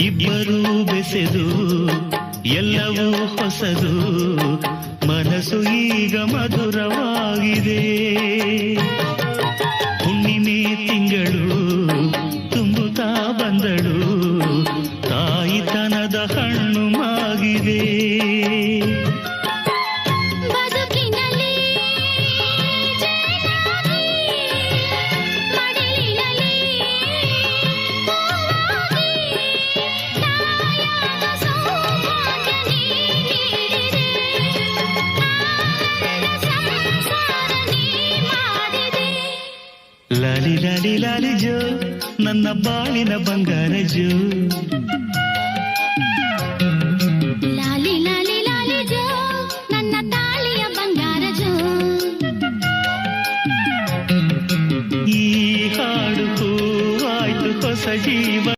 ಇಬ್ಬರೂ ಬೆಸೆದು ಎಲ್ಲವೂ ಹೊಸದು, ಮನಸ್ಸು ಈಗ ಮಧುರವಾಗಿದೆ. ಹುಣ್ಣಿಮೆ ತಿಂಗಳು ತುಂಬುತ್ತಾ ಬಂದಳು, ತಾಯಿತನದ ಹಣ್ಣು ಮಾಗಿದೆ. ಲಾಲಿ ಲಾಲಿ ಲಾಲಿ ಜೋ, ನನ್ನ ಬಾಳಿನ ಬಂಗಾರ ಜೋ.